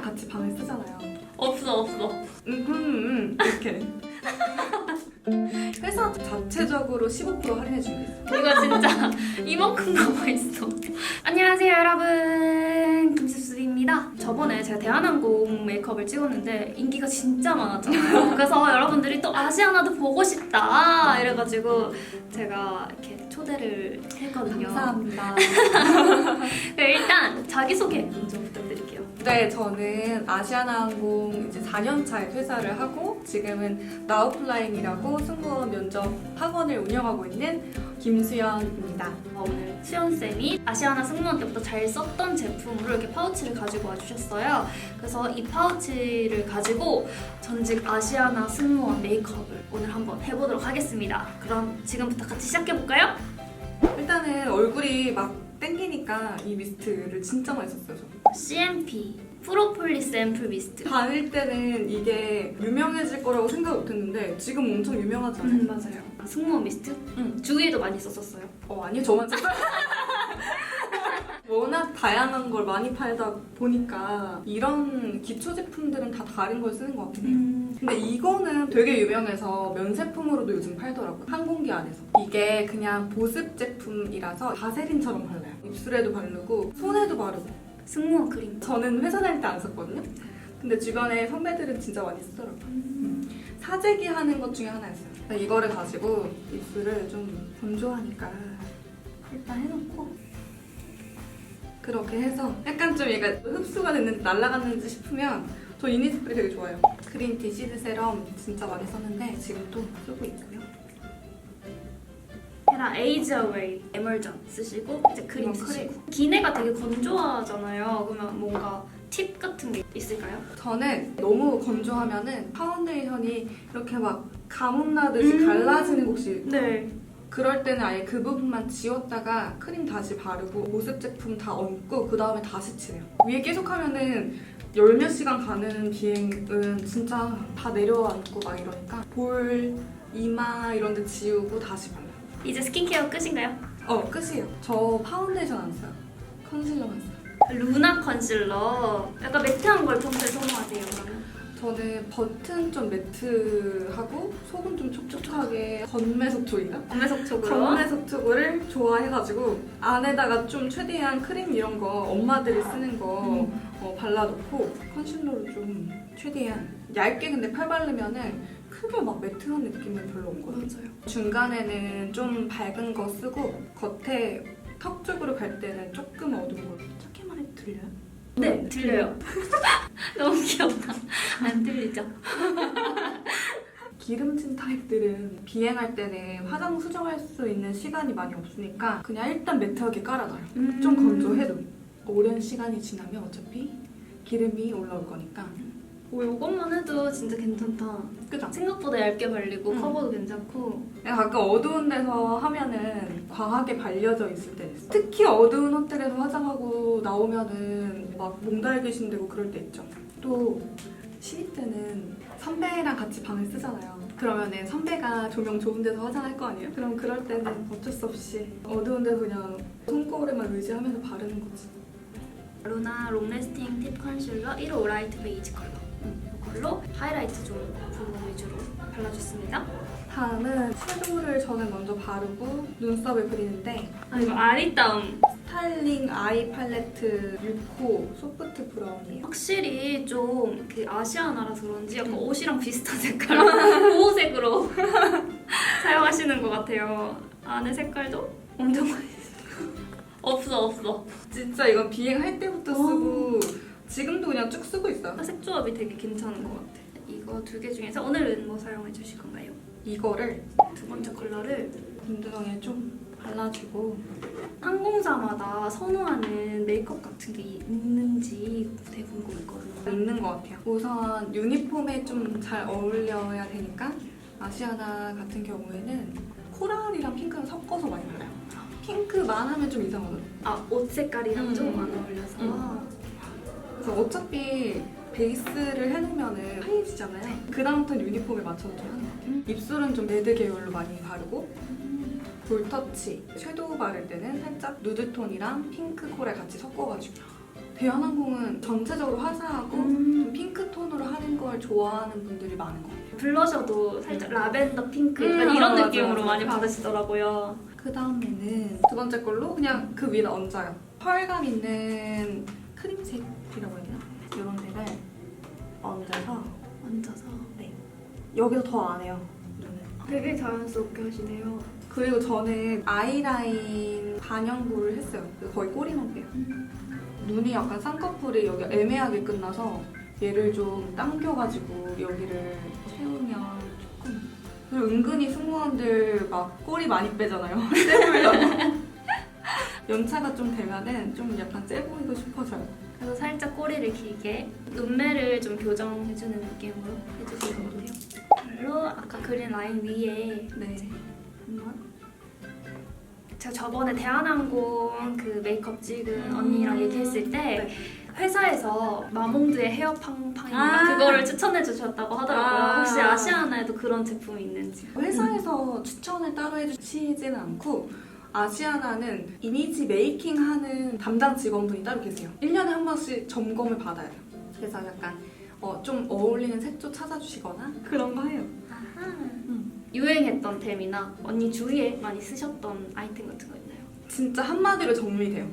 같이 방을 쓰잖아요. 없어. 이렇게. 회사 자체적으로 15% 할인해 주고 있어. 이거 진짜 이만큼 남아있어. 안녕하세요 여러분, 김수수입니다. 저번에 제가 대한항공 메이크업을 찍었는데 인기가 진짜 많았잖아요. 그래서 여러분들이 또 아시아나도 보고 싶다 이래가지고 제가 이렇게 초대를 했거든요. 감사합니다. 일단 자기소개 먼저 부탁드릴게요. 네, 저는 아시아나항공 이제 4년차에 퇴사를 하고 지금은 나우플라잉이라고 승무원 면접 학원을 운영하고 있는 김수연입니다. 오늘 수연쌤이 아시아나 승무원 때부터 잘 썼던 제품으로 이렇게 파우치를 가지고 와주셨어요. 그래서 이 파우치를 가지고 전직 아시아나 승무원 메이크업을 오늘 한번 해보도록 하겠습니다. 그럼 지금부터 같이 시작해볼까요? 일단은 얼굴이 막 땡기니까 이 미스트를 진짜 많이 썼어요. 저. CMP 프로폴리스 앰플 미스트. 다닐 때는 이게 유명해질 거라고 생각 못했는데 지금 엄청 유명하지 않아요? 맞아요. 승무원 미스트? 주위에도 많이 썼었어요. 아니요, 저만 썼어요. 워낙 다양한 걸 많이 팔다 보니까 이런 기초 제품들은 다 다른 걸 쓰는 것 같긴 해요. 근데 이거는 되게 유명해서 면세품으로도 요즘 팔더라고요. 항공기 안에서. 이게 그냥 보습 제품이라서 바세린처럼 발라요. 입술에도 바르고 손에도 바르고. 승무원 크림. 저는 회사 다닐 때 안 썼거든요. 근데 주변에 선배들은 진짜 많이 쓰더라고요. 사재기 하는 것 중에 하나였어요. 이거를 가지고 입술을 좀 건조하니까 일단 해놓고 그렇게 해서 약간 좀 얘가 흡수가 됐는지 날아갔는지 싶으면 저 이니스프리 되게 좋아해요. 그린티 시드 세럼 진짜 많이 썼는데 지금 또 쓰고 있고요. 헤라 에이지 어웨이 에멀전 쓰시고 이제 크림 이건 쓰시고. 기내가 되게 건조하잖아요. 그러면 뭔가 팁 같은 게 있을까요? 저는 너무 건조하면은 파운데이션이 이렇게 막 가뭄 나듯이 갈라지는 곳이 네. 그럴 때는 아예 그 부분만 지웠다가 크림 다시 바르고 보습 제품 다 얹고 그 다음에 다시 칠해요. 위에 계속 하면은 열 몇 시간 가는 비행은 진짜 다 내려앉고 막 이러니까 볼, 이마 이런 데 지우고 다시 발라요. 이제 스킨케어 끝인가요? 끝이에요. 저 파운데이션 안 써요. 컨실러만 써요. 루나 컨실러. 약간 매트한 걸 평소에 선호하세요, 그러면? 저는 버튼 좀 매트하고 속은 좀 촉촉하게 건매속촉인가? 건매속촉으로. 건매속촉을 좋아해가지고 안에다가 좀 최대한 크림 이런 거 엄마들이 쓰는 거 발라놓고 컨실러를 좀 최대한 얇게 근데 팔 바르면은 크게 막 매트한 느낌은 별로 없거든요. 맞아요. 중간에는 좀 밝은 거 쓰고 겉에 턱 쪽으로 갈 때는 조금 어두운 거. 짧게 말해도 들려요? 네, 들려요. 너무 귀엽다. 안 들리죠? 기름진 타입들은 비행할 때는 화장 수정할 수 있는 시간이 많이 없으니까 그냥 일단 매트하게 깔아놔요. 좀 건조해도. 오랜 시간이 지나면 어차피 기름이 올라올 거니까. 이것만 해도 진짜 괜찮다. 그죠? 생각보다 얇게 발리고 커버도 괜찮고. 내가 가끔 어두운 데서 하면은 과하게 발려져 있을 때 있어. 특히 어두운 호텔에서 화장하고 나오면은 막 몸달귀신 되고 그럴 때 있죠. 또 신입 때는 선배랑 같이 방을 쓰잖아요. 그러면은 선배가 조명 좋은 데서 화장할 거 아니에요? 그럼 그럴 때는 어쩔 수 없이 어두운 데서 그냥 손거울에만 의지하면서 바르는 거지. 루나 롱래스팅 팁 컨실러 1호 라이트 베이지 컬러. 이걸로 하이라이트 좀 부분 위주로 발라줬습니다. 다음은 섀도우를 저는 먼저 바르고 눈썹을 그리는데 이거 아리따움. 스타일링 아이 팔레트 6호 소프트 브라운이에요. 확실히 좀 그 아시아나라서 그런지 약간 옷이랑 비슷한 색깔 보호색으로 사용하시는 것 같아요. 안에 색깔도 엄청 많이 없어. 진짜 이건 비행할 때부터 쓰고 지금도 그냥 쭉 쓰고 있어요. 색 조합이 되게 괜찮은 것 같아. 이거 두 개 중에서 오늘은 뭐 사용해 주실 건가요? 이거를 두 번째 컬러를 눈두덩이에 좀 발라주고 항공사마다 선호하는 메이크업 같은 게 있는지 되게 궁금했거든요. 있는 것 같아요. 우선 유니폼에 좀 잘 어울려야 되니까 아시아나 같은 경우에는 코랄이랑 핑크랑 섞어서 많이 발라요. 핑크만 하면 좀 이상하거든요. 옷 색깔이랑 좀 안 어울려서. 그래서 어차피 베이스를 해놓으면 하얘지잖아요. 그다음부터는 유니폼에 맞춰서 좀 하는 것 같아요. 입술은 좀 레드 계열로 많이 바르고 볼터치, 섀도우 바를 때는 살짝 누드톤이랑 핑크 코랄 같이 섞어가지고 대한항공은 전체적으로 화사하고 좀 핑크톤으로 하는 걸 좋아하는 분들이 많은 것 같아요. 블러셔도 살짝 라벤더 핑크 약간 이런 맞아, 느낌으로 맞아. 많이 받으시더라고요. 그 다음에는 두 번째 걸로 그냥 그 위에다 얹어요. 펄감 있는 크림색이라고 해야 되나? 이런 색을 얹어서 얹어서 여기서 더 안 해요. 눈을. 되게 자연스럽게 하시네요. 그리고 저는 아이라인 반영구를 했어요. 거의 꼬리만큼. 눈이 약간 쌍꺼풀이 여기 애매하게 끝나서 얘를 좀 당겨가지고 여기를 채우면 조금. 그리고 은근히 승무원들 막 꼬리 많이 빼잖아요. 세 보이려고. 연차가 좀 되면은 좀 약간 세 보이고 싶어져요. 그래서 살짝 꼬리를 길게 눈매를 좀 교정해주는 느낌으로 해주실 것 같아요. 그리고 아까 그린 라인 위에 네. 한번. 제가 저번에 대한항공 그 메이크업 찍은 언니랑 얘기했을 때 회사에서 마몽드의 헤어 팡팡인가 그거를 추천해 주셨다고 하더라고요. 혹시 아시아나에도 그런 제품이 있는지. 회사에서 추천을 따로 해주시지는 않고 아시아나는 이미지 메이킹 하는 담당 직원분이 따로 계세요. 1년에 한 번씩 점검을 받아요. 그래서 약간 좀 어울리는 색조 찾아주시거나 그런 거 해요. 유행했던 템이나 언니 주위에 많이 쓰셨던 아이템 같은 거 있나요? 진짜 한마디로 정리돼요.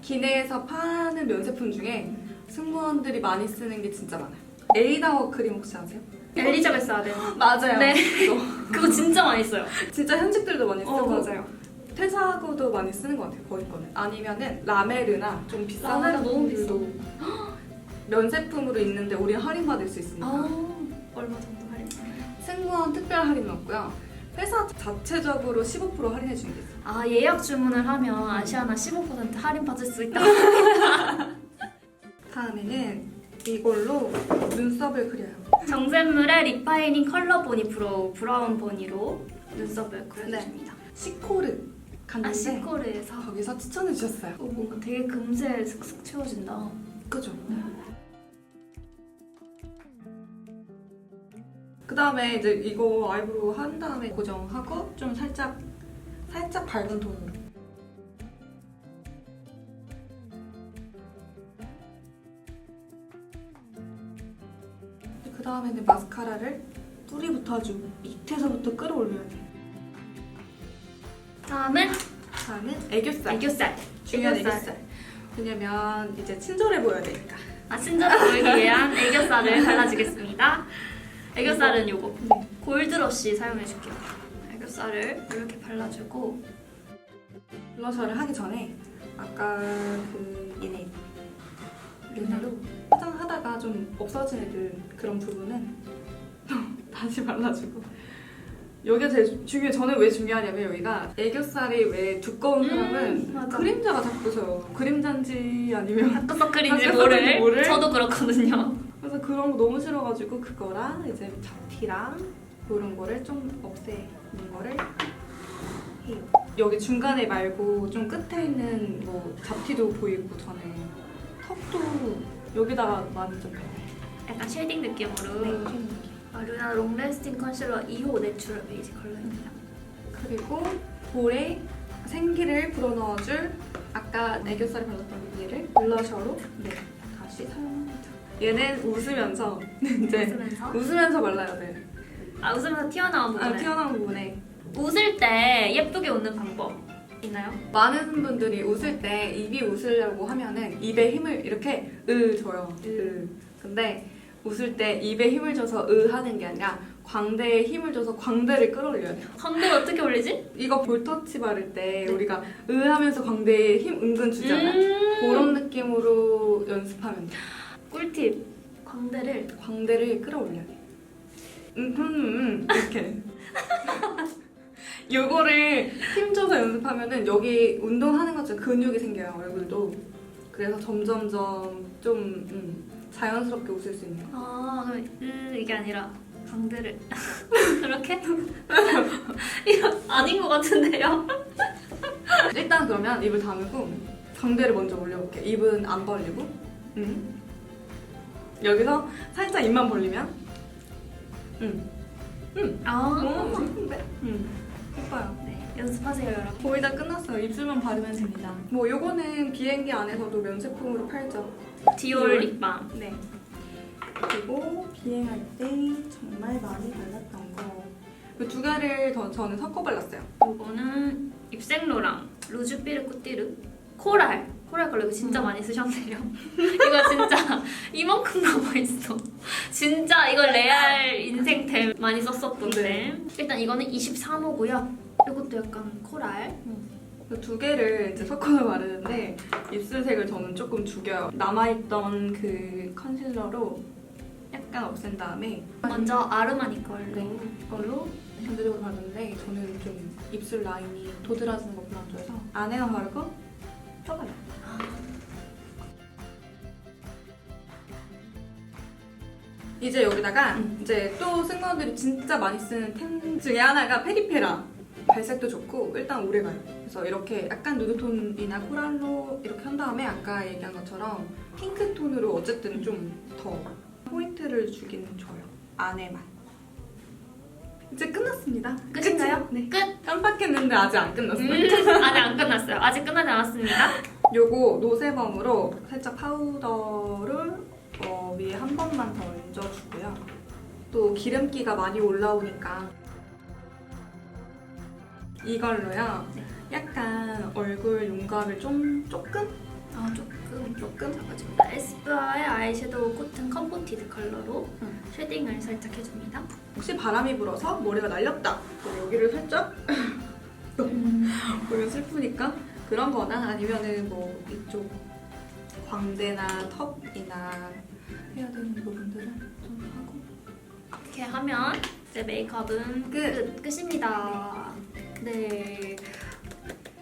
기내에서 파는 면세품 중에 승무원들이 많이 쓰는 게 진짜 많아요. 에이다워 크림 혹시 아세요? 엘리자베스 아덴. 맞아요. 네. 이거. 그거 진짜 많이 써요. 진짜 현직들도 많이 쓰고 맞아요. 퇴사하고도 많이 쓰는 것 같아요. 거의 거는. 아니면은 라메르나 좀 비싼 라메르 너무 화장품들도 면세품으로 있는데 우리는 할인받을 수 있습니다. 얼마 정도 할인? 승무원 특별 할인은 없고요. 회사 자체적으로 15% 할인해 주는 게 있어요. 아, 예약 주문을 하면 아시아나 15% 할인 받을 수 있다. 다음에는 이걸로 눈썹을 그려요. 정샘물의 리파이닝 컬러 보니 브라운 보니로 눈썹을 그려줍니다. 시코르 갔는데 시코르에서 거기서 추천해 주셨어요. 뭔가 되게 금세 슥슥 채워진다. 그죠? 그 다음에 이제 이거 아이브로우 한 다음에 고정하고 좀 살짝 밝은 톤으로. 그 다음에는 마스카라를 뿌리부터 아주 밑에서부터 끌어올려야 돼요. 다음은 애교살. 애교살. 중요한 애교살. 왜냐면 이제 친절해 보여야 되니까. 친절해 보이기 위한 애교살을 발라주겠습니다. 애교살은 요거 골드러쉬 사용해줄게요. 애교살을 이렇게 발라주고 블러셔를 하기 전에 아까 그 얘네로 화장하다가 좀 없어진 애들 그런 부분은 다시 발라주고 여기가 제일 중요해요. 저는 왜 중요하냐면 여기가 애교살이 왜 두꺼운 사람은 맞아. 그림자가 자꾸 져요. 그림자인지 아니면 다크서클인지 다크서클인지 모를 저도 그렇거든요. 그래서 그런 거 너무 싫어가지고 그거랑 이제 잡티랑 그런 거를 좀 없애는 거를 해요. 여기 중간에 말고 좀 끝에 있는 뭐 잡티도 보이고 전에 턱도 여기다가 많이 좀 약간 쉐딩 느낌으로 루나 롱래스팅 컨실러 2호 내추럴 베이지 컬러입니다. 그리고 볼에 생기를 불어넣어줄 아까 애교살에 발랐던 얘를 블러셔로 다시 사용합니다. 얘는 웃으면서 이제 웃으면서 발라야 돼요. 웃으면서 튀어나온 부분에 튀어나온 부분에 웃을 때 예쁘게 웃는 방법 있나요? 많은 분들이 웃을 때 입이 웃으려고 하면은 입에 힘을 이렇게 줘요. 근데 웃을 때 입에 힘을 줘서 하는 게 아니라 광대에 힘을 줘서 광대를 끌어올려야 돼요. 광대를 어떻게 올리지? 이거 볼터치 바를 때 우리가 하면서 광대에 힘 은근 주잖아. 그런 느낌으로 연습하면 돼. 꿀팁! 광대를 끌어올려야 돼. 이렇게. 요거를 힘줘서 연습하면은 여기 운동하는 것처럼 근육이 생겨요, 얼굴도. 그래서 점점점 좀 자연스럽게 웃을 수 있는 거. 그럼 이게 아니라 광대를 그렇게? 이거 아닌 것 같은데요? 일단 그러면 입을 다물고 광대를 먼저 올려볼게요. 입은 안 벌리고. 여기서 살짝 입만 벌리면 너무 예쁜데? 예뻐요. 연습하세요 여러분. 거의 다 끝났어요. 입술만 바르면 됩니다. 뭐 요거는 비행기 안에서도 면세품으로 팔죠. 디올 립밤. 네. 그리고 비행할 때 정말 많이 발랐던 거. 그 두 개를 더 저는 섞어 발랐어요. 요거는 입생로랑 루즈 삐르꾸띠르 코랄 컬러 이거 진짜 많이 쓰셨네요. 이거 진짜 이만큼 남아있어. 진짜 이거 레알 인생템 많이 썼었던데. 네. 일단 이거는 23호고요. 이것도 약간 코랄. 그 두 개를 이제 섞어서 바르는데 입술색을 저는 조금 죽여요. 남아있던 그 컨실러로 약간 없앤 다음에 먼저 아르마니 걸로. 네, 이걸로 전체적으로 바르는데 저는 좀 입술 라인이 도드라지는 거 별로 안 좋아해서 안에만 바르고 펴발라요. 이제 여기다가 이제 또 승무원들이 진짜 많이 쓰는 템 중에 하나가 페리페라. 발색도 좋고 일단 오래가요. 그래서 이렇게 약간 누드톤이나 코랄로 이렇게 한 다음에 아까 얘기한 것처럼 핑크톤으로 어쨌든 좀 더 포인트를 주기는 좋아요. 안에만. 이제 끝났습니다. 끝인가요? 네. 끝! 깜빡했는데 아직 안 끝났어요. 아직 안 끝났어요. 아직 끝나지 않았습니다. 요거 노세범으로 살짝 파우더를 위에 한 번만 더 얹어주고요. 또 기름기가 많이 올라오니까 이걸로요. 네. 약간 얼굴 윤곽을 조금 조금 잡아줍니다. 에스쁘아의 아이섀도우 코튼 컴포티드 컬러로 쉐딩을 살짝 해줍니다. 혹시 바람이 불어서 머리가 날렸다. 그럼 여기를 살짝 보면 슬프니까 그런 거나 아니면은 뭐 이쪽 광대나 턱이나 해야 되는 부분들은 좀 하고 이렇게 하면 이제 메이크업은 끝입니다. 네.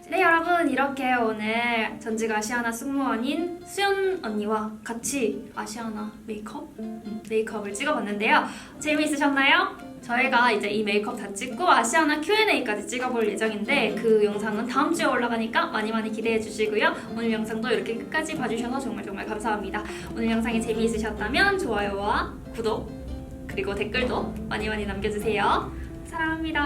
네 여러분 이렇게 오늘 전직 아시아나 승무원인 수연 언니와 같이 아시아나 메이크업을 찍어봤는데요. 재미있으셨나요? 저희가 이제 이 메이크업 다 찍고 아시아나 Q&A까지 찍어볼 예정인데 그 영상은 다음 주에 올라가니까 많이 기대해 주시고요. 오늘 영상도 이렇게 끝까지 봐주셔서 정말 감사합니다. 오늘 영상이 재미있으셨다면 좋아요와 구독 그리고 댓글도 많이 남겨주세요. 사랑합니다.